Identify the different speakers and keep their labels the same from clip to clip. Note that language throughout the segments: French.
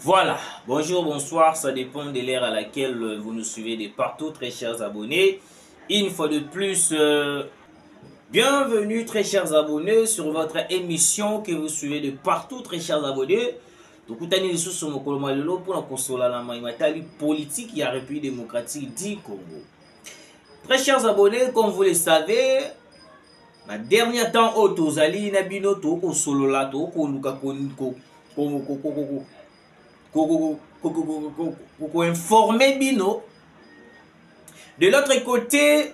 Speaker 1: Voilà, bonjour, bonsoir, ça dépend de l'ère à laquelle vous nous suivez de partout, très chers abonnés. Une fois de plus, bienvenue très chers abonnés sur votre émission que vous suivez de partout, très chers abonnés. Donc, vous avez sur mon colomalo pour la console à la maïmatali politique et la République démocratique du Congo. Très chers abonnés, comme vous le savez, la dernière temps, Otozali, Nabino, Toko Solola, Toko Luka informer Bino. De l'autre côté,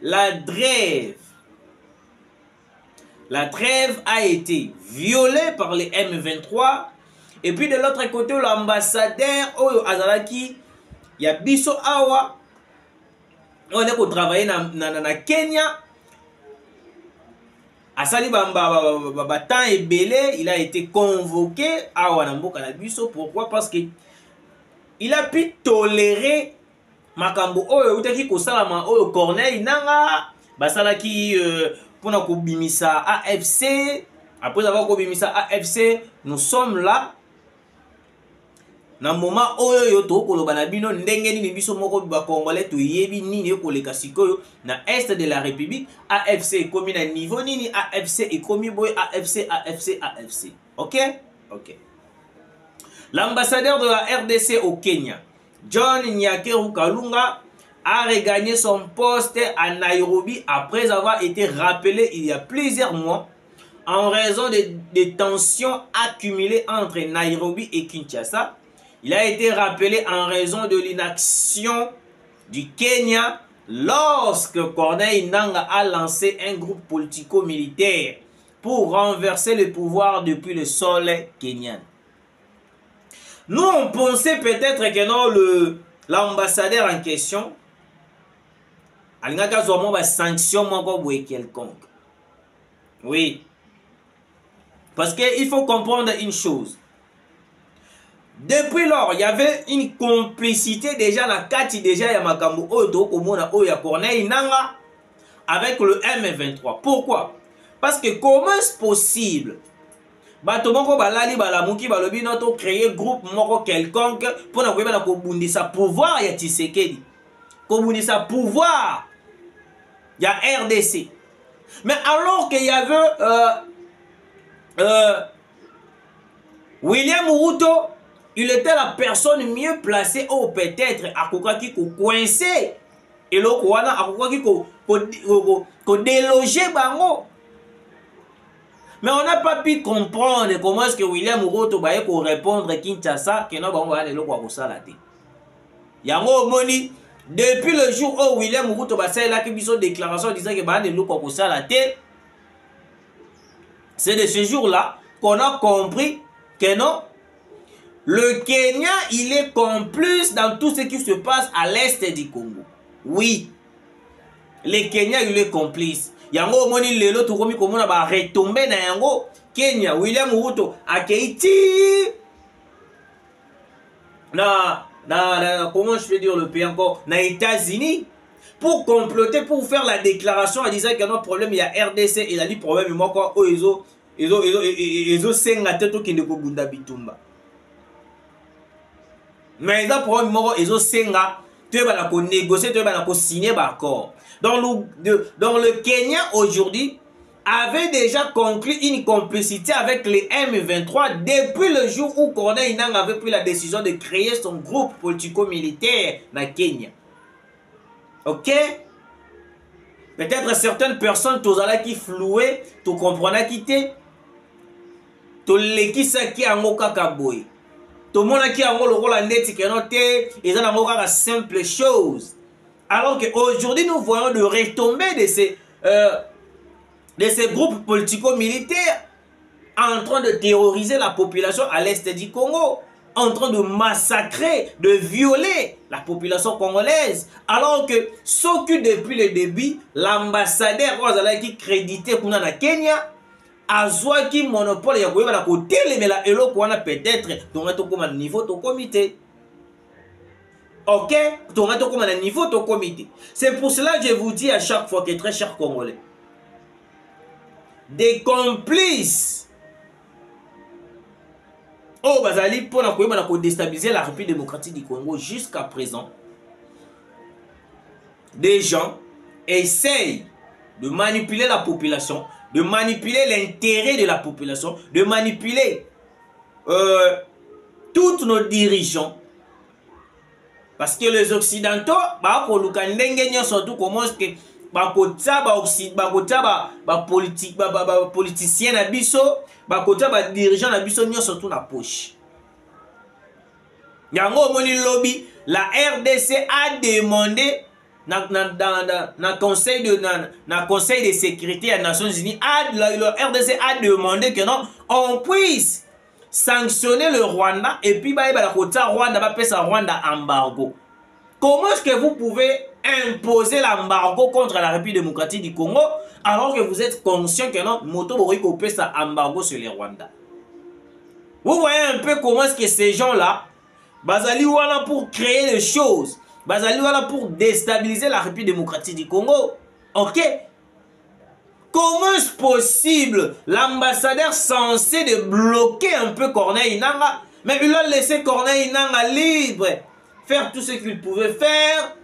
Speaker 1: la trêve a été violée par les M23. Et puis de l'autre côté, l'ambassadeur Oyo Azalaki, il y a Biso Awa, on est pour travailler dans Kenya. Asali Batan et Belé, il a été convoqué à Wanamboka na Biso. Pourquoi? Parce que il a pu tolérer makambo oyo utaki kosalama oyo Corneille nanga basalaki pona kobimisa AFC. Après avoir kobimisa AFC, nous sommes là na moment oyo yo to koloba na bino ndenge nini biso moko ba congolais to yebi nini koleka sikoyo na est de la République. AFC ekomi na niveau nini, AFC ekomi boy, AFC. OK? OK. L'ambassadeur de la RDC au Kenya, John Nyakeru Kalunga, a regagné son poste à Nairobi après avoir été rappelé il y a plusieurs mois en raison des tensions accumulées entre Nairobi et Kinshasa. Il a été rappelé en raison de l'inaction du Kenya lorsque Corneille Nangaa a lancé un groupe politico-militaire pour renverser le pouvoir depuis le sol kenyan. Nous, on pensait peut-être que non, l'ambassadeur en question a une sanction quelconque. Oui. Parce qu'il faut comprendre une chose. Depuis lors, il y avait une complicité déjà la kati déjà ya makambo oyo komona oyo ya Corneille Nangaa avec le M23. Pourquoi? Parce que comment est-ce possible? Bato moko balali balamuki balobi noto créer groupe moko quelconque pour na koyeba na kobundisa pouvoir ya Tshisekedi, kobundisa pouvoir ya RDC. Mais alors qu'il y avait William Ruto, il était la personne mieux placée ou peut-être à kokaki ko coincer et loko wana a kokaki ko déloger bango. Mais on n'a pas pu comprendre comment est-ce que William Ruto va répondre à Kinshasa que non va aller lokwa ko salate. Yango moni depuis le jour où William Ruto va faire la déclaration disant que va aller lokwa ko salate, c'est de ce jour-là qu'on a compris que non, le Kenya, il est complice dans tout ce qui se passe à l'est du Congo. Oui, le Kenya, il est complice. Yango moni lelo tukomi komona ba retomber na yango Kenya, William Ruto akeiti comment je peux dire le pays encore, na États-Unis pour comploter, pour faire la déclaration en disant qu'il y a un problème, il y a RDC, il a dit problème moi quoi senga teto kinde ko bunda bitumba. Mais il y a un problème moi senga tu vas la négocier, tu vas la signer d'accord. Donc le Kenya aujourd'hui avait déjà conclu une complicité avec les M23 depuis le jour où Corneille Nangaa avait pris la décision de créer son groupe politico-militaire dans Kenya. Ok? Peut-être certaines personnes, qui flouaient, tu comprenais qui t'es, tu l'équisa qui a un kakaboy. Tout le monde qui a un rôle en net, qui a noté, ils ont une simple chose. Alors qu'aujourd'hui, nous voyons de retombées de ces groupes politico-militaires en train de terroriser la population à l'est du Congo, en train de massacrer, de violer la population congolaise. Alors que ce que depuis le début, l'ambassadeur qui crédité pour na Kenya, a qui monopole ya koyeba na kotelemela eloko wana peut-être tonga tokoma na niveau to comité. OK, tonga tokoma na niveau to comité. C'est pour cela que je vous dis à chaque fois que très chers Congolais, des complices Oh, bazali pour déstabiliser la République démocratique du Congo jusqu'à présent. Des gens essayent de manipuler la population, de manipuler l'intérêt de la population, de manipuler tous nos dirigeants. Parce que les Occidentaux, surtout comment est-ce que politicien na biso, dirigeant na biso surtout na poche. Yango moni lobby, la RDC a demandé na conseil de sécurité des Nations Unies, le RDC a demandé que non, on puisse sanctionner le Rwanda et puis Rwanda va passer Rwanda embargo. Comment est-ce que vous pouvez imposer l'embargo contre la République démocratique du Congo alors que vous êtes conscient que non, moto boriko pesa embargo sur les Rwandais? Vous voyez un peu comment est-ce que ces gens-là, bazali wana pour créer des choses, bazali wana pour déstabiliser la République démocratique du Congo. Ok? Comment est-ce possible l'ambassadeur censé de bloquer un peu Corneille Nangaa, mais il a laissé Corneille Nangaa libre, faire tout ce qu'il pouvait faire.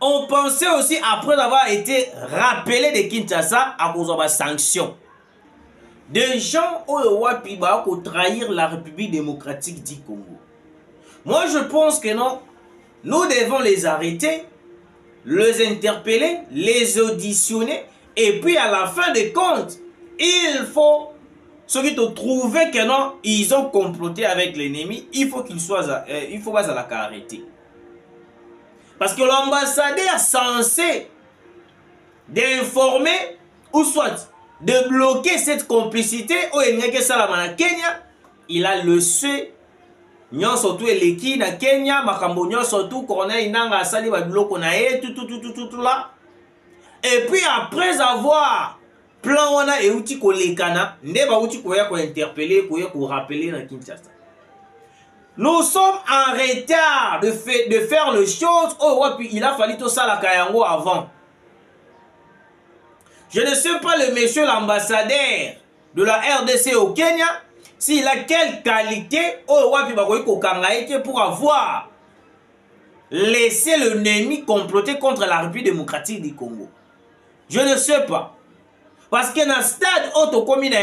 Speaker 1: On pensait aussi, après avoir été rappelé de Kinshasa à cause de la sanction, des gens qui trahir la République démocratique du Congo. Moi, je pense que non, nous devons les arrêter, les interpeller, les auditionner. Et puis à la fin des comptes, il faut, ceux qui ont trouvé que non, ils ont comploté avec l'ennemi, il faut qu'ils soient, il faut pas la arrêter. Parce que l'ambassadeur censé d'informer ou soit de bloquer cette complicité au Kenya, il a laissé nyon surtout eleki na Kenya, makambo nyon surtout Corneille Nangaa asali ba biloko na ye tout là. Et puis après avoir plan wana euti kolekana, nde ba uti koya ko interpeller, koya ko rappeler na Kinshasa. Nous sommes en retard de faire les choses. Oh, ouais, puis il a fallu tout ça la Kayango avant. Je ne sais pas le monsieur l'ambassadeur de la RDC au Kenya, s'il a quelle qualité oh, ouais, puis pour avoir laissé l'ennemi comploter contre la République démocratique du Congo. Je ne sais pas. Parce que dans le stade autocommune,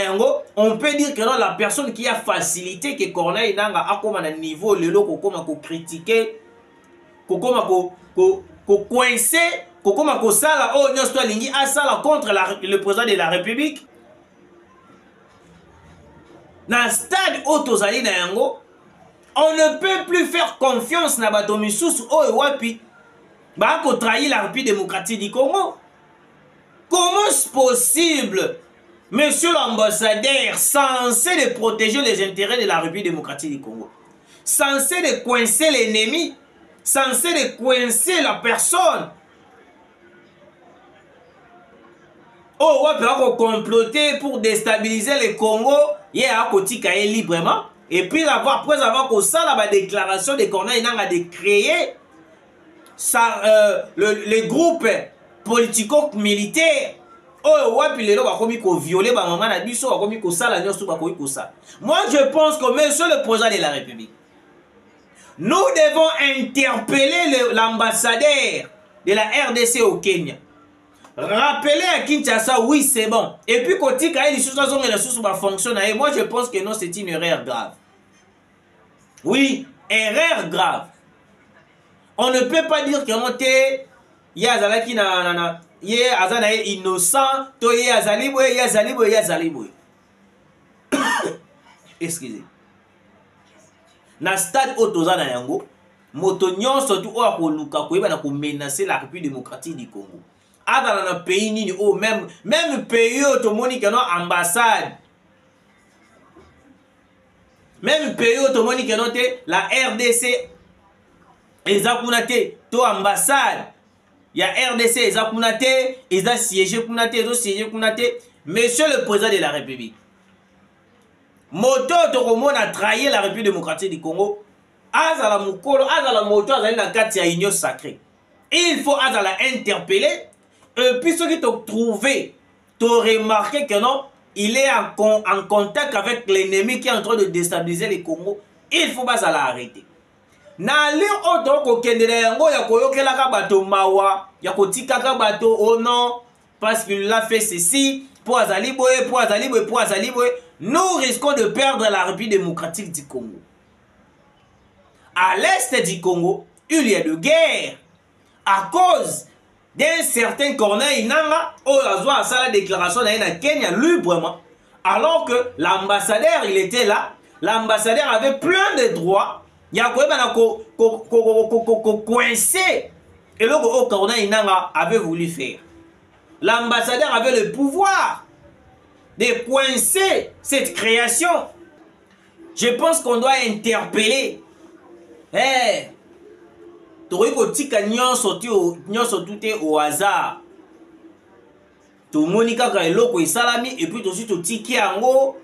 Speaker 1: on peut dire que non, la personne qui a facilité que Corneille Nangaa a comme un niveau, le lot, qu'on critiquer, qu'on coincer, qu'on sala, oh, non, c'est lingi a sala contre le président de la République. Dans le stade autozali Nango, on ne peut plus faire confiance na Batomisusu, oh, wapi, bah, qu'on trahit la République démocratique du Congo. Comment est-ce possible, monsieur l'ambassadeur, censé de protéger les intérêts de la République démocratique du Congo, censé de coincer l'ennemi, censé de coincer la personne, oh, ouais, pour comploter, pour déstabiliser le Congo, il y a un côté librement, et puis après avoir que ça, la déclaration de Corneille Nangaa de créer les groupes politico-militaire. Oh, ouais, puis les gens vont violer ma maman, moi, je pense que monsieur le président de la République, nous devons interpeller l'ambassadeur de la RDC au Kenya. Rappeler à Kinshasa, oui, c'est bon. Et puis, quand il y a des choses qui fonctionnent, moi, je pense que non, c'est une erreur grave. Oui, erreur grave. On ne peut pas dire que non, il y a Zalaki na ye azana innocent to ye azalibo. Excusez. Na stade otozana yango moto nyonso tu o akoluka koyeba na ko menacer la République démocratique du Congo. Adana na pays nini o même pays otomoni que non ambassade. Même pays otomoni que non te la RDC ezakunate to ambassade. Il y a RDC, ils ont siégé, monsieur le président de la République. Moto Tokomon a trahi la République démocratique du Congo. Azala Mukolo, Azala Moto, Azala na Katia Union sacrée. Il faut Azala interpeller. Et puis ceux qui t'ont trouvé, t'ont remarqué que non, il est en contact avec l'ennemi qui est en train de déstabiliser les Congo, il faut pas l'arrêter. Na li oto ko kendela yango ya koyokelaka bato mawa, ya kotikaka bato oh non, parce qu'il a fait ceci, pour azali boye, pour azali boye, pour azali boye, nous risquons de perdre la République démocratique du Congo. À l'est du Congo, il y a de guerre à cause d'un certain Corneille Nangaa, où il a fait la déclaration de Kenya librement, alors que l'ambassadeur, il était là, l'ambassadeur avait plein de droits, il y a coincé, et là, Corneille Nangaa avait voulu faire. L'ambassadeur avait le pouvoir de coincer cette création. Je pense qu'on doit interpeller. Hey, tokotika nyonso tout au hasard. To monika ka eloko isalami et puis tosi to tiki yango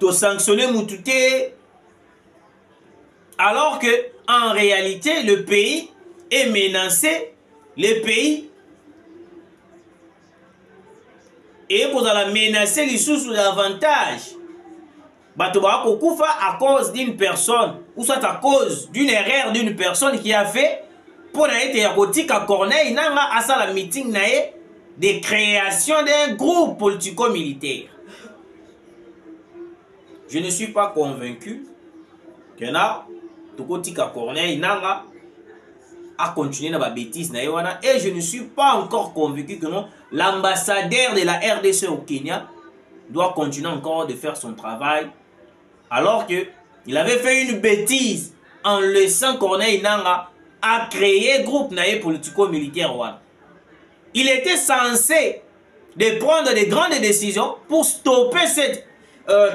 Speaker 1: to sanctionner mututé. Alors que en réalité le pays est menacé, le pays et vous allez menacer les sous davantage. Bato ba kokufa à cause d'une personne ou soit à cause d'une erreur d'une personne qui a fait pour être yakotika Corneille Nangaa à ça la meeting nae de création d'un groupe politico-militaire. Je ne suis pas convaincu que na tokotika Corneille Nangaa a continué dans ma bêtise nae wana, et je ne suis pas encore convaincu que non l'ambassadeur de la RDC au Kenya doit continuer encore de faire son travail. Alors qu'il avait fait une bêtise en laissant Corneille Nangaa à créer groupe naïe politico-militaire. Il était censé de prendre des grandes décisions pour stopper cette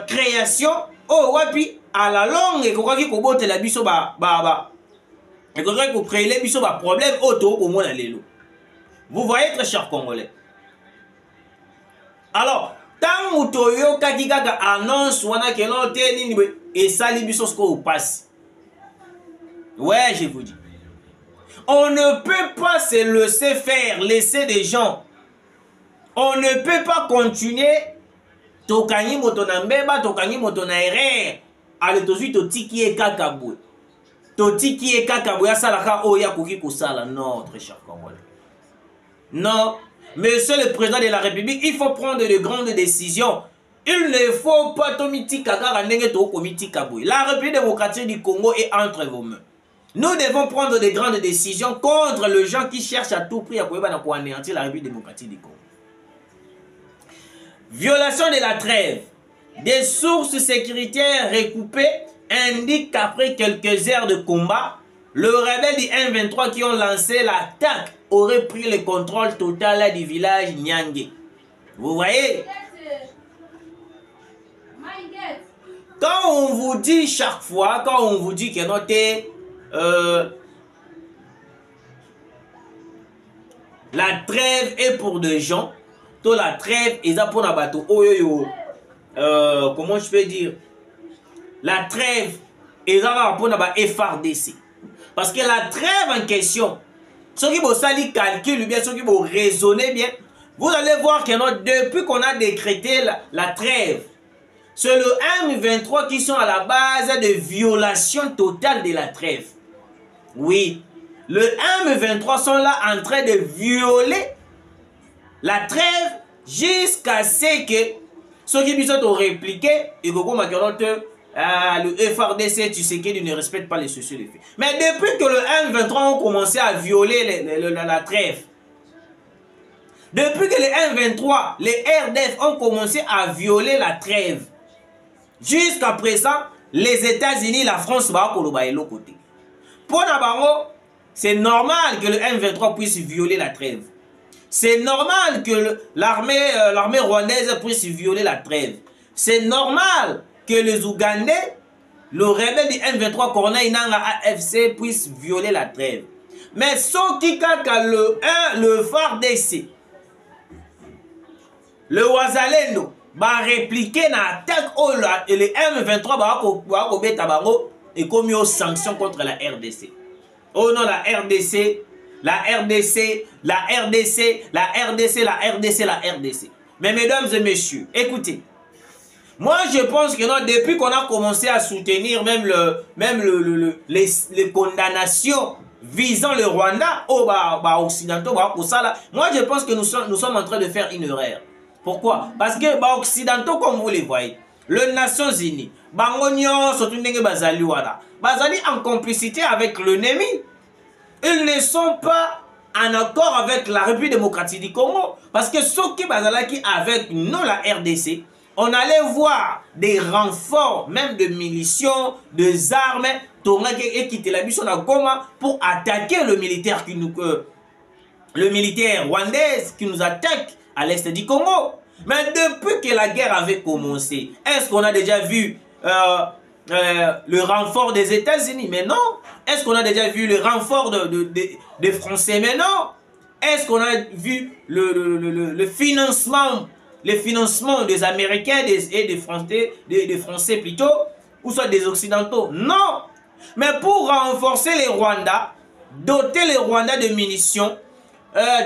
Speaker 1: création. Oh, wapi, à la longue, et qu'on botte la biso et qu'on crée les biso problème auto au moins l'élo. Vous voyez, très chers Congolais. Alors, tant que kaki kaka annonce wana que non teni et sali biso ce qu'on passe. Ouais, je vous dis. On ne peut pas se laisser faire, laisser des gens. On ne peut pas continuer tokanyi moto na mbeba, tokanyi moto na erreur. Ale tozui to tiki e kakabou. To tiki e kakabou ya salaka oya koki kosala. Non, très cher Congolais. Non. Monsieur le président de la République, il faut prendre de grandes décisions. Il ne faut pas la République démocratique du Congo est entre vos mains. Nous devons prendre de grandes décisions contre les gens qui cherchent à tout prix à anéantir la République démocratique du Congo. Violation de la trêve. Des sources sécuritaires recoupées indiquent qu'après quelques heures de combat, le rebelle du M23 qui ont lancé l'attaque aurait pris le contrôle total du village Nyangé. Vous voyez? Quand on vous dit chaque fois, quand on vous dit que la trêve est pour des gens, la trêve est pour un bateau. Comment je peux dire? La trêve est pour un FRDC. Parce que la trêve en question, ceux qui vont sali calcul bien, ceux qui vont raisonner bien, vous allez voir que depuis qu'on a décrété la trêve, c'est le M23 qui sont à la base de violation totale de la trêve. Oui, le M23 sont là en train de violer la trêve jusqu'à ce que ceux qui ont répliqué, et le FRDC, tu sais qu'ils ne respectent pas les sociaux de fait. Mais depuis que le M23 ont commencé à violer la trêve, depuis que les M23, les RDF ont commencé à violer la trêve, jusqu'à présent, les États-Unis, la France, l'autre côté. Pour Nabango, c'est normal que le M23 puisse violer la trêve. C'est normal que l'armée rwandaise puisse violer la trêve. C'est normal que les Ougandais, le rebelle du M23 Corneille Nangaa AFC puisse violer la trêve. Mais ce qui kaka le FARDC, le Wazalendo, va répliquer dans l'attaque et le M23 va et commis aux sanctions contre la RDC. Oh non, la RDC, la RDC, la RDC, la RDC, la RDC, la RDC. Mais mesdames et messieurs, écoutez. Moi, je pense que non, depuis qu'on a commencé à soutenir même les condamnations visant le Rwanda, occidentaux, moi je pense que nous sommes en train de faire une erreur. Pourquoi? Parce que occidentaux, comme vous les voyez, les Nations Unies, bazali en complicité avec l'ennemi. Ils ne sont pas en accord avec la République démocratique du Congo. Parce que ceux qui bazalaki avec nous, la RDC, on allait voir des renforts, même de munitions, des armes, et quitter la mission à Goma pour attaquer le militaire rwandais qui nous attaque à l'est du Congo. Mais depuis que la guerre avait commencé, est-ce qu'on a déjà vu le renfort des États-Unis? Mais non. Est-ce qu'on a déjà vu le renfort des Français? Mais non. Est-ce qu'on a vu le financement des Américains et des Français plutôt, ou soit des Occidentaux? Non. Mais pour renforcer les Rwandais, doter les Rwandais de munitions,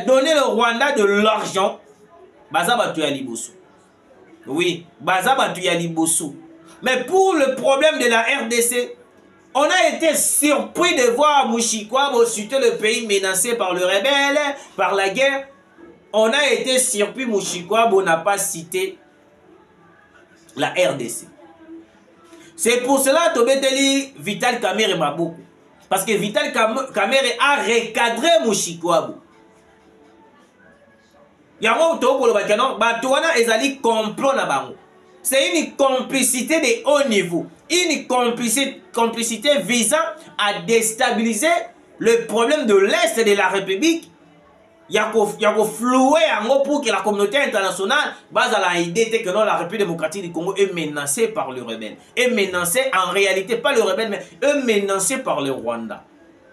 Speaker 1: donner le Rwanda de l'argent, baza batu ya liboso. Oui, baza batu ya liboso. Mais pour le problème de la RDC, on a été surpris de voir Mushikwabo chuter le pays menacé par le rebelle, par la guerre. On a été surpris, Mushikwabo n'a pas cité la RDC. C'est pour cela que Tobeteli Vital Kamerhe m'a beaucoup. Parce que Vital Kamerhe a recadré Mushikwabo. C'est une complicité de haut niveau. Une complicité visant à déstabiliser le problème de l'Est de la République. Il y a floué pour que la communauté internationale base à l'idée que non, la République démocratique du Congo est menacée par le rebelle. Est menacée en réalité, pas le rebelle, mais est menacée par le Rwanda.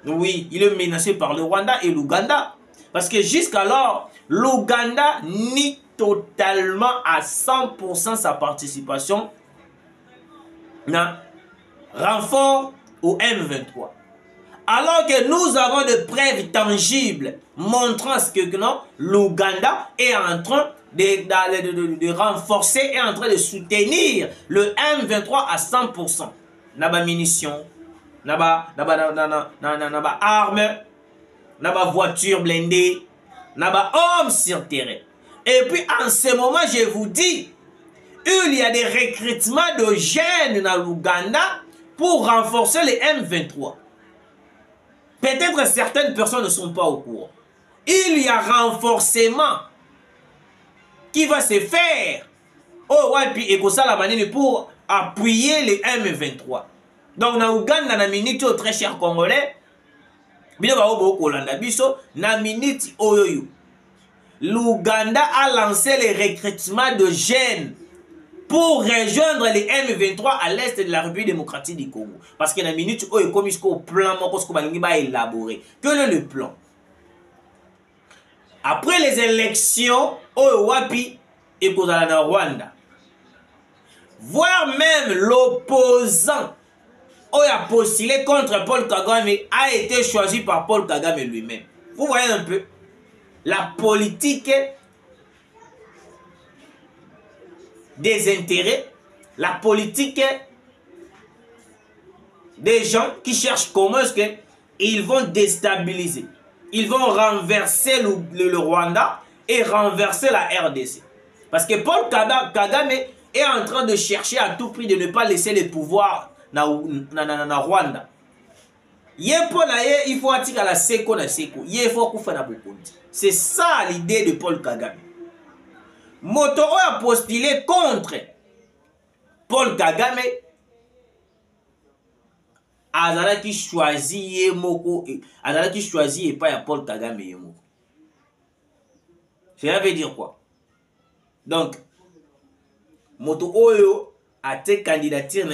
Speaker 1: Oui, il est menacé par le Rwanda et l'Ouganda. Parce que jusqu'alors, l'Ouganda nie totalement à 100% sa participation dans renfort au M23. Alors que nous avons de preuves tangibles montrant ce que l'Ouganda est en train de renforcer et en train de soutenir le M23 à 100%. Naba munitions, naba armes, naba voitures blindées, naba hommes sur terrain. Et puis en ce moment, je vous dis, il y a des recrutements de jeunes dans l'Ouganda pour renforcer les M23. Peut-être certaines personnes ne sont pas au courant. Il y a renforcement qui va se faire pour appuyer les M23. Donc, dans l'Ouganda, na minute très cher Congolais, l'Ouganda a lancé les recrutements de jeunes pour rejoindre les M23 à l'est de la République démocratique du Congo. Parce que dans la minute où il y a un plan, élaboré. Quel est le plan? Après les élections, au Wapi et au Rwanda, voire même l'opposant qui a postulé contre Paul Kagame a été choisi par Paul Kagame lui-même. Vous voyez un peu la politique des intérêts, la politique des gens qui cherchent comment est-ce qu'ils vont déstabiliser. Ils vont renverser le Rwanda et renverser la RDC. Parce que Paul Kagame est en train de chercher à tout prix de ne pas laisser le pouvoir dans Rwanda. Il faut attirer la seko na seko. Il faut qu'on fasse beaucoup. C'est ça l'idée de Paul Kagame. Moto a postulé contre Paul Kagame. Azala qui choisit Moko. Azala qui choisit et pas ya Paul Kagame Moko. Cela veut dire quoi? Donc, Moto Oyo a été candidature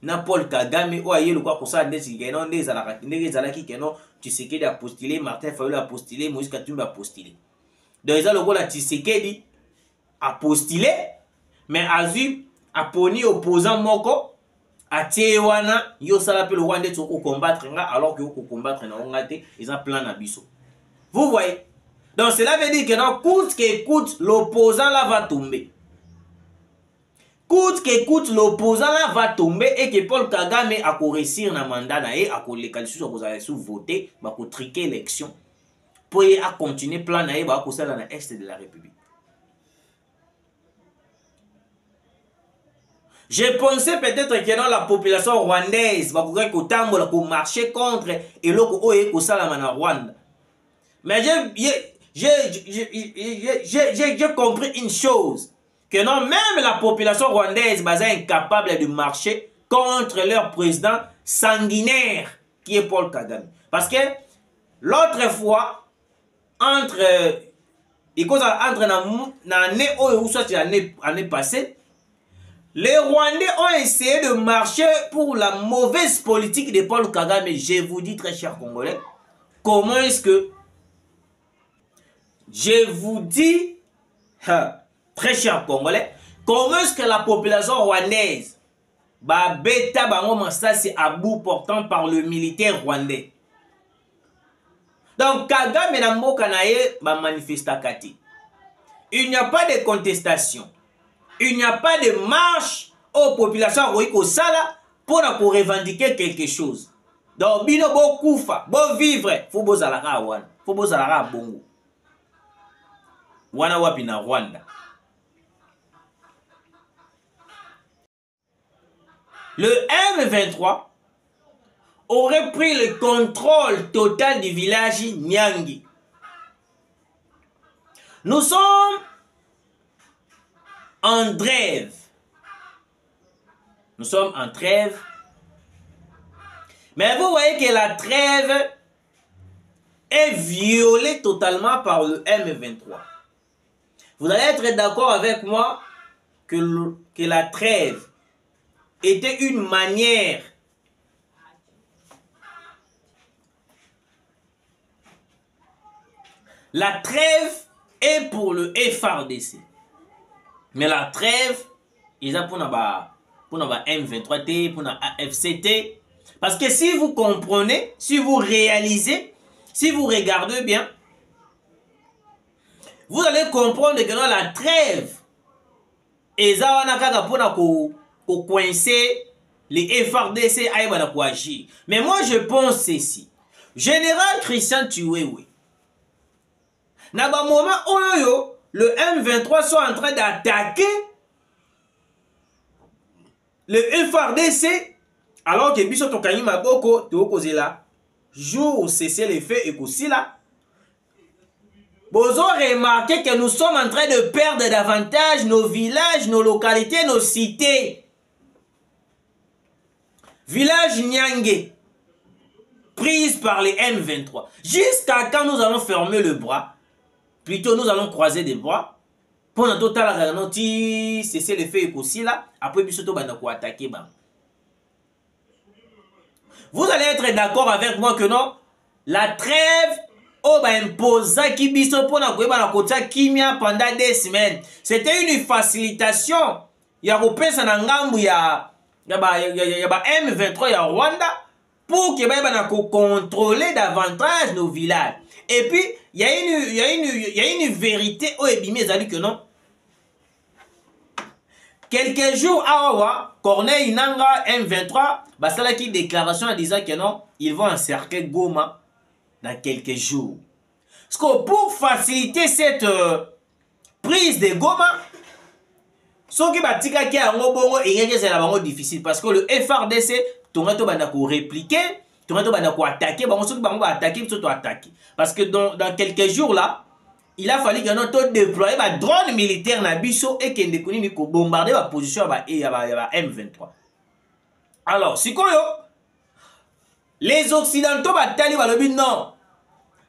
Speaker 1: na Paul Kagame ou aye le quoi pour ça ndesi kenon ndezala ki kenon Tshisekedi a postulé, Martin Fayulu a postulé, Moïse Katumbi a postulé. Donc ils ont le Tshisekedi a postulé, mais Azu a poni opposant moko a Tiewana yo sala pe le Rwanda to combattre alors que ko combattre na ngate ils ont plan na biso. Vous voyez? Donc cela veut dire que non, coûte que coûte, l'opposant là va tomber. Coûte que coûte, l'opposant là va tomber et que Paul Kagame a réussir dans le mandat et a voter, va triquer l'élection pour continuer plan dans l'Est de la République. Je pensais peut-être que dans la population rwandaise va marcher contre et le Rwanda. Mais j'ai compris une chose, que non, même la population rwandaise est incapable de marcher contre leur président sanguinaire qui est Paul Kagame. Parce que l'autre fois, entre l'année passée, les Rwandais ont essayé de marcher pour la mauvaise politique de Paul Kagame. Je vous dis, très chers Congolais, comment est-ce que... Je vous dis, très chers Congolais, comment est-ce que la population rwandaise c'est à bout portant par le militaire rwandais. Donc, Kagame na mboka na ye manifesta kati. Il n'y a pas de contestation. Il n'y a pas de marche aux populations roïko sala pour revendiquer quelque chose. Donc, bino bo koufa, bo vivre, faut bo zalaka wana, faut bo zalaka bongo. Wana wapi na Rwanda. Le M23 aurait pris le contrôle total du village Nyangi. Nous sommes en trêve. Nous sommes en trêve. Mais vous voyez que la trêve est violée totalement par le M23. Vous allez être d'accord avec moi que la trêve était une manière la trêve est pour le FARDC. Mais la trêve, ils ont pour M23T, pour FCT. Parce que si vous comprenez, si vous réalisez, si vous regardez bien, vous allez comprendre que dans la trêve, ils ont pour coincer les FARDC à agir. Mais moi je pense ceci. Général Christian Chiwewe, dans le moment où le M23 sont en train d'attaquer le FARDC, alors que Biso Tokani Maboko, Teokozela, jour cesser les faits et qu'aussi là, vous avez remarqué que nous sommes en train de perdre davantage nos villages, nos localités, nos cités. Village Nyange, prise par les M23. Jusqu'à quand nous allons fermer le bras, plutôt nous allons croiser des bras, pour notre total cesser les faits et qu'aussi là, après Bisoto Bandako attaquer. Vous allez être d'accord avec moi que non, la trêve imposa Kibiso pour Kimia pendant des semaines. C'était une facilitation. Il y a M23 à Rwanda pour que contrôler davantage nos villages. Et puis, il y a une vérité au Ebimi que non. Quelques jours à Corneille Nanga M23, Basala qui déclaration en disant que non, ils vont encercler Goma dans quelques jours. Parce que pour faciliter cette prise de Goma, ce qui va être difficile parce que le FARDC, tu vas répliquer, tu vas attaquer, parce que dans quelques jours là, il a fallu que notre déployer un drone militaire na biso et qu'il ne bombarder la position et M23. Alors, si les Occidentaux batali balobi non.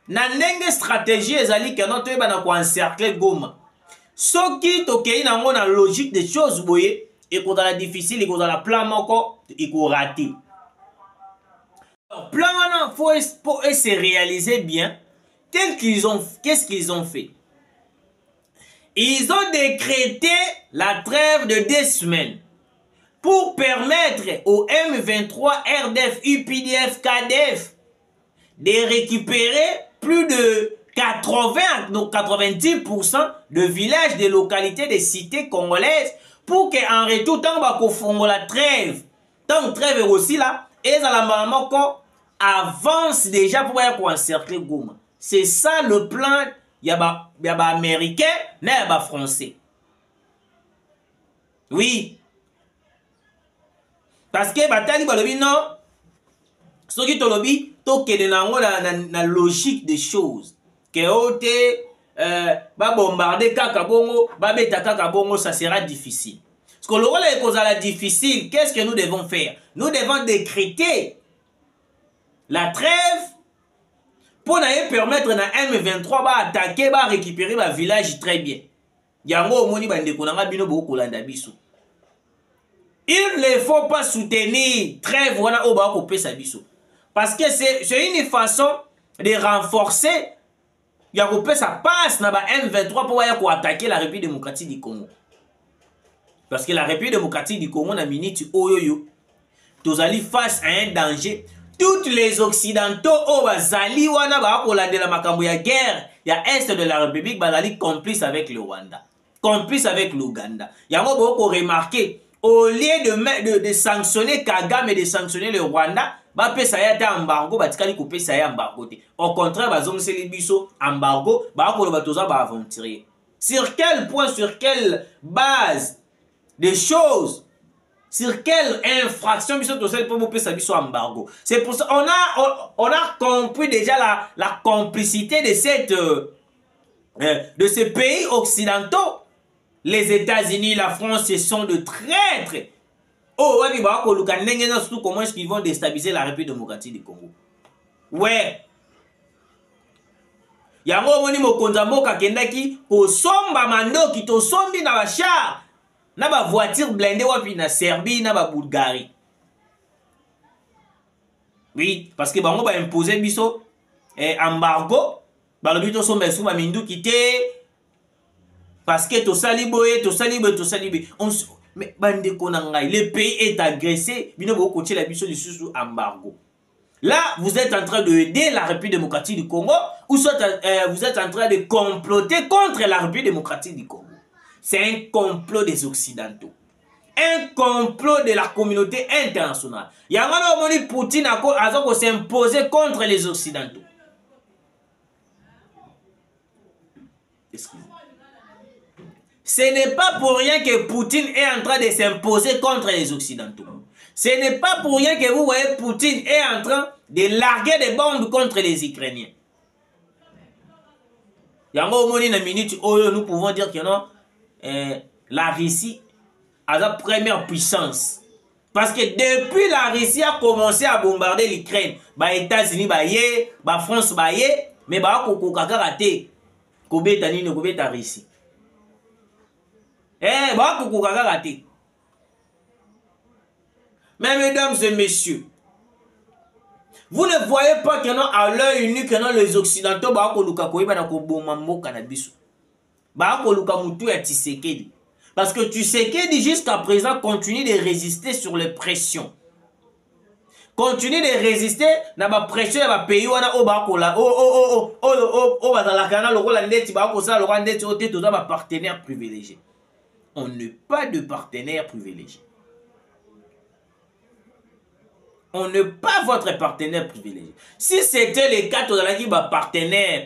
Speaker 1: Na ndenge stratégie ezali que notre ba ko encercler Goma. Soki tokei na ngona logique des choses boye et ko la difficile et ko la plan moko et ko rater. Alors, plan wana faut se réaliser bien. Qu'est-ce qu'ils ont fait? Ils ont décrété la trêve de 2 semaines pour permettre au M23, RDF, UPDF, KDF de récupérer plus de 90% de villages, de localités, de cités congolaises pour qu'en retour, tant que la trêve, tant que trêve aussi là, et ça avance déjà pour encercler Goma. C'est ça le plan, il y a des Américains, il y a des Français. Oui. Parce que Batali Balobi non, ce qui tolobi, toke de la logique des choses. Que ote, ba bombarder Kakabongo, ba beta Kakabongo, ça sera difficile. Parce que le rôle est causal difficile, qu'est-ce que nous devons faire? Nous devons décréter la trêve pour permettre à M23 d'attaquer, de récupérer le village très bien. Yango omoni bande konanga bino boko landa biso. Il ne faut pas soutenir trêve voilà au bas couper sa biso. Parce que c'est une façon de renforcer Yakopé ça passe na ba M23 pour attaquer la République démocratique du Congo. Parce que la République démocratique du Congo na minute oyoyo tozali face à un danger. Toutes les occidentaux au bazali wana ba kolanda la makambo ya guerre ya est de la République bazali complice avec le Rwanda, complice avec l'Ouganda. Yango boko remarquer au lieu de sanctionner Kagame et de sanctionner le Rwanda, ba pesa ya ta embargo batikali ko pesa ya embargo te. Au contraire bazongeli biso embargo ba ko ba toza ba aventurer. Sur quel point, sur quelle base des choses, sur quelle infraction biso toza pour pesa biso embargo. C'est pour ça on a compris déjà la complicité de ces pays occidentaux. Les États-Unis, la France, ce sont de traîtres. Oh, ouais, surtout comment est-ce qu'ils vont déstabiliser la République démocratique du Congo. Ouais. Yango moni mokonza mboka kendaki ko somba mandoki to sombi na ba char na ba voiture blindée wapi na Serbie na ba Bulgarie. Oui, parce que bango ba imposer biso embargo ba lobi to somba sou ba minduki te. Parce que to saliboye. Mais bande konangai, le pays est agressé, bino bo kotie la biso sous embargo. Là, vous êtes en train de aider la République démocratique du Congo ou soit vous êtes en train de comploter contre la République démocratique du Congo. C'est un complot des Occidentaux. Un complot de la communauté internationale. Yangana omoni Poutine a s'imposer contre les Occidentaux. Excusez-moi. Ce n'est pas pour rien que Poutine est en train de s'imposer contre les Occidentaux. Ce n'est pas pour rien que vous voyez Poutine est en train de larguer des bombes contre les Ukrainiens. Nous pouvons dire que non, la Russie a la première puissance. Parce que depuis la Russie a commencé à bombarder l'Ukraine, les États-Unis, la France, mais la Russie. Mais mesdames et messieurs, vous ne voyez pas que non à l'œil nu que non les Occidentaux parce que Tshisekedi jusqu'à présent continue de résister sur les pressions. Continue de résister na ba pression ya ba pays wana o ba kola o ba la kana lo kola ndeti ba ko sa lo ndeti o te to za ba partenaire privilégié. On n'est pas de partenaire privilégié. On n'est pas votre partenaire privilégié. Si c'était le cas, partenaire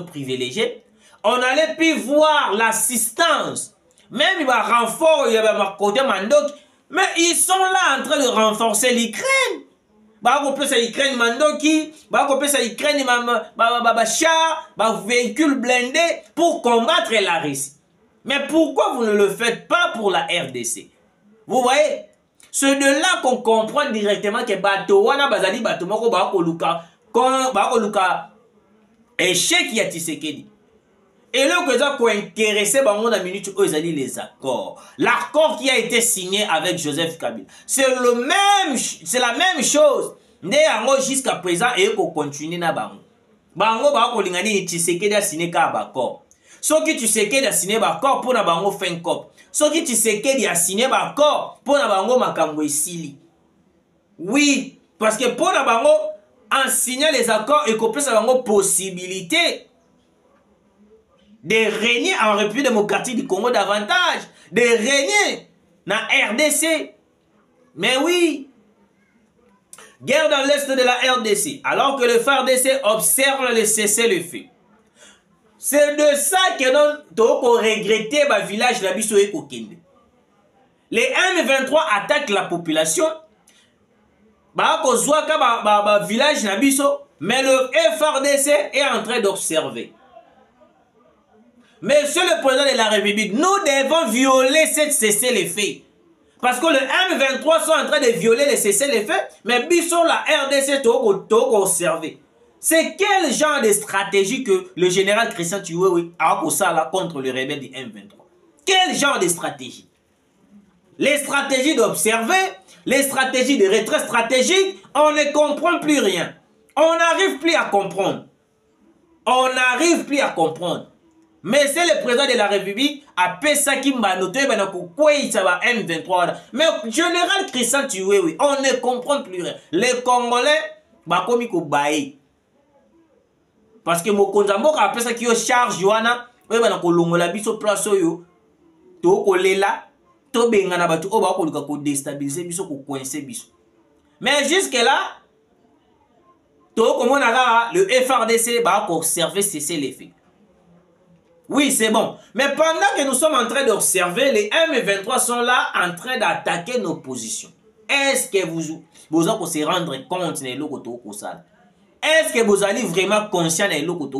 Speaker 1: privilégié, on allait plus voir l'assistance. Même il va renfort, il y a côté Mandok, mais ils sont là en train de renforcer l'Ukraine. L'Ukraine Mandoki, l'Ukraine véhicule blindé pour combattre la Russie. Mais pourquoi vous ne le faites pas pour la RDC? Vous voyez? C'est de là qu'on comprend directement que bateau wana bazali bateau moko ba koluka échec ya Tshisekedi. Et là que ça ko intéressé bango na minute o ezali les accords. L'accord qui a été signé avec Joseph Kabila. C'est la même chose. Ndé yango jusqu'à présent et ko continuer na bango. Bango ba ko lingani Tshisekedi a signé ka accord. Ce qui Tshisekedi a signé accord pour na bango fin cop. Ce qui Tshisekedi a signé accord pour na bango makambo esili. Oui, parce que pour na bango en signant les accords et qu'on peut bango possibilité de régner en République démocratique du Congo davantage, de régner dans RDC. Mais oui, guerre dans l'est de la RDC, alors que le FARDC observe le cessez-le-feu. C'est de ça que nous avons regretté le village de la Bisso et Kokende. Les M23 attaquent la population, village de la Bisso, mais le FARDC est en train d'observer. Monsieur le président de la République, nous devons violer cette cessez-le-feu. Parce que le M23 sont en train de violer les cessez-le-feu, mais Bisso, la RDC, doit observer. C'est quel genre de stratégie que le général Christian Chiwewe a contre le rebelle du M23? Quel genre de stratégie? Les stratégies d'observer, les stratégies de retrait stratégique, on ne comprend plus rien. On n'arrive plus à comprendre. On n'arrive plus à comprendre. Mais c'est le président de la République a fait ça qui m'a noté M23. Mais général Christian Chiwewe, on ne comprend plus rien. Les Congolais, comme ils baillent. Parce que Mokonzambo a fait ça qui est charge Joana, oui ben ko longola biso place yo, to ko lela, to benga na batu o ba ko déstabiliser biso ko coincer biso. Mais jusque là, to comme on a le FARDC va observer cesser les faits. Oui, c'est bon. Mais pendant que nous sommes en train d'observer, les M23 sont là en train d'attaquer nos positions. Est-ce que vous allez se rendre compte de l'eau? Est-ce que vous allez vraiment conscient de l'eau?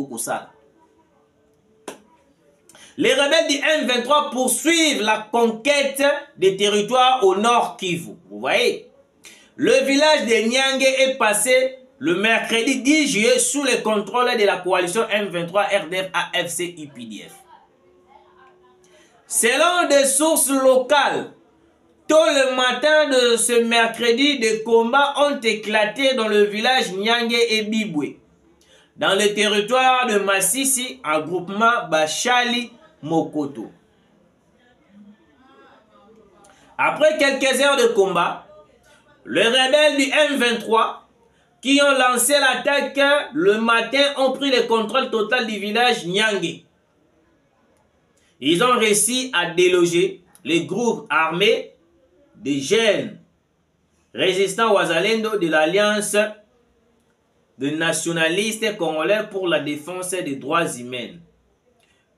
Speaker 1: Les rebelles du M23 poursuivent la conquête des territoires au nord Kivu. Vous voyez? Le village de Nyange est passé le mercredi 10 juillet sous le contrôle de la coalition M23 RDF AFC UPDF. Selon des sources locales, tôt le matin de ce mercredi, des combats ont éclaté dans le village Nyange et Bibwe, dans le territoire de Massissi, en groupement Bachali Mokoto. Après quelques heures de combat, les rebelles du M23 qui ont lancé l'attaque le matin ont pris le contrôle total du village Nyange. Ils ont réussi à déloger les groupes armés des jeunes résistants Wazalendo de l'Alliance de nationalistes congolais pour la défense des droits humains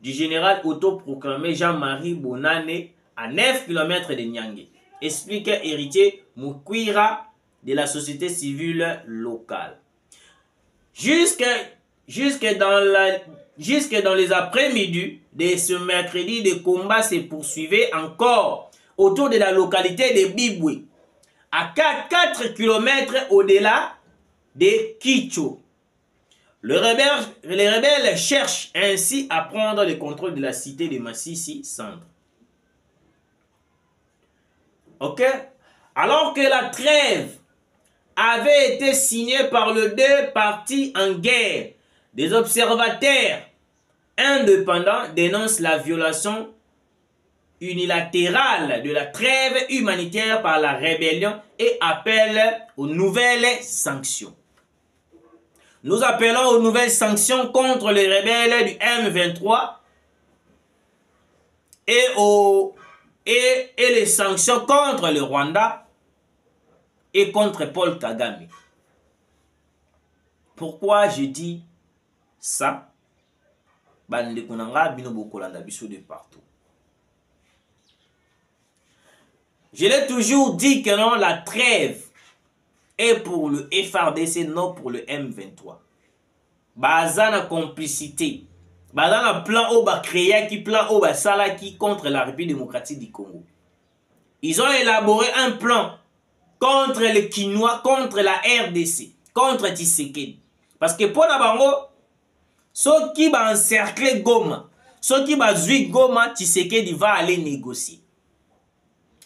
Speaker 1: du général autoproclamé Jean-Marie Bonane à 9 km de Nyange, explique héritier Mukwira de la société civile locale. Jusque dans les après-midi de ce mercredi, des combats se poursuivaient encore autour de la localité de Bibwe, à 4 km au-delà de Kicho. Les rebelles cherchent ainsi à prendre le contrôle de la cité de Massissi Centre. Ok? Alors que la trêve avait été signée par les deux parties en guerre, des observateurs indépendants dénoncent la violation unilatérale de la trêve humanitaire par la rébellion et appellent aux nouvelles sanctions. Nous appelons aux nouvelles sanctions contre les rebelles du M23 et les sanctions contre le Rwanda et contre Paul Kagame. Pourquoi je dis ça? De partout. Je l'ai toujours dit que non, la trêve est pour le FARDC, non pour le M23. Bazana complicité. Bazana plan au bas créé qui plan au bas salaki contre la République démocratique du Congo. Ils ont élaboré un plan contre le Kinois, contre la RDC, contre Tshisekedi. Parce que pour Nabango, ceux qui vont encercler Goma, ceux qui vont jouer Goma, Tshisekedi va aller négocier.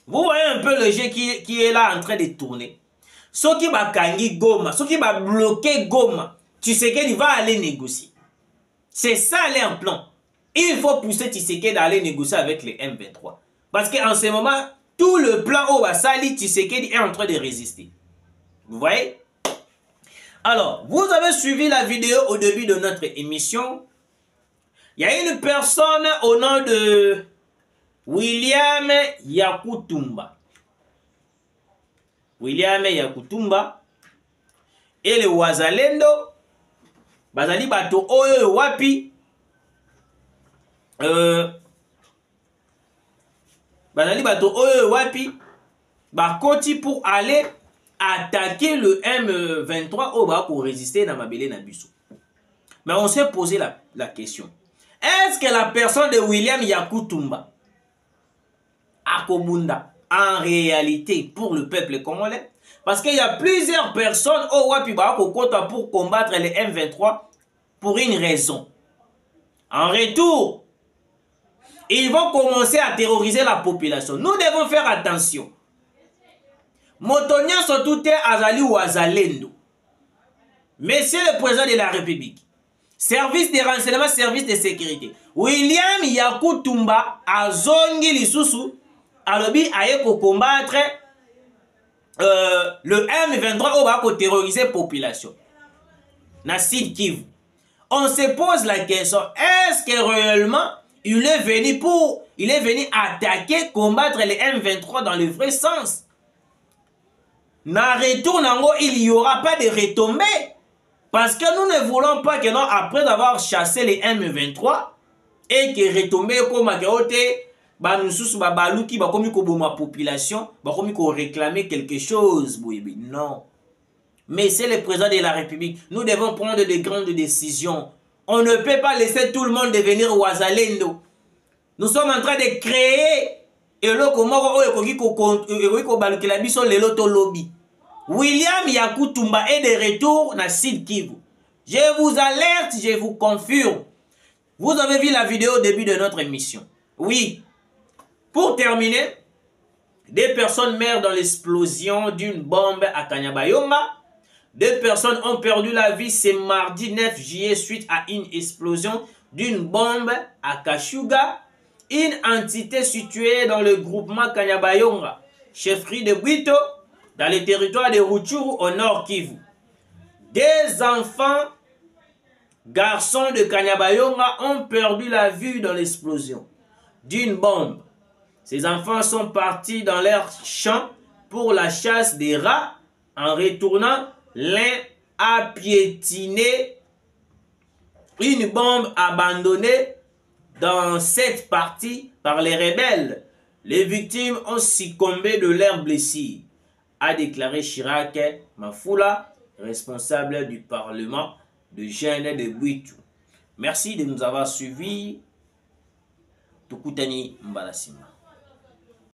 Speaker 1: Vous voyez un peu le jeu qui est là en train de tourner. Ceux qui vont kangi Goma, ceux qui vont bloquer Goma, Tshisekedi va aller négocier. C'est ça leur plan. Il faut pousser Tshisekedi d'aller négocier avec les M23. Parce qu'en ce moment, tout le plan au Basali, Tshisekedi est en train de résister. Vous voyez? Alors, vous avez suivi la vidéo au début de notre émission. Il Il y a une personne au nom de William Yakutumba. William Yakutumba et le Wazalendo bazali bato oyo wapi bazali bato oyo wapi bakoti pour aller attaquer le M23 au bas pour résister dans Mabele Nabiso. Mais on s'est posé la question. Est-ce que la personne de William Yakutumba Akobunda en réalité pour le peuple congolais? Parce qu'il y a plusieurs personnes au wapi bakokota pour combattre les M23 pour une raison. En retour, ils vont commencer à terroriser la population. Nous devons faire attention. Motonia Sotoute Azali Wazalendo. Monsieur le président de la République, service de renseignement, service de sécurité, William Yakutumba Azongi Lisusu alobi aye ko combattre le M23 au bas pour terroriser la population. Na Sud Kivu. On se pose la question, est-ce que réellement il est venu attaquer, combattre les M23 dans le vrai sens? Na retour nango, il n'y aura pas de retombées. Parce que nous ne voulons pas que non, après avoir chassé les M23 et que retombées comme Akaote, nous sommes baluki, comme ma population, comme réclamer quelque chose. Non. Mais c'est le président de la République. Nous devons prendre de grandes décisions. On ne peut pas laisser tout le monde devenir Wazalendo. Nous sommes en train de créer William Yakutumba est de retour dans Sud Kivu. Je vous alerte, je vous confirme. Vous avez vu la vidéo au début de notre émission. Oui. Pour terminer, des personnes meurent dans l'explosion d'une bombe à Kanyabayonga. 2 personnes ont perdu la vie ce mardi 9 juillet suite à une explosion d'une bombe à Kashuga, une entité située dans le groupement Kanyabayonga, chefferie de Bwito, dans le territoire de Rutshuru au nord Kivu. Des enfants, garçons de Kanyabayonga ont perdu la vue dans l'explosion d'une bombe. Ces enfants sont partis dans leur champ pour la chasse des rats. En retournant, l'un a piétiné une bombe abandonnée dans cette partie par les rebelles. Les victimes ont succombé de leurs blessures, a déclaré Chirac Mafula, responsable du Parlement de Jeunes de Bwitu. Merci de nous avoir suivis. Tukutani Mbalasima.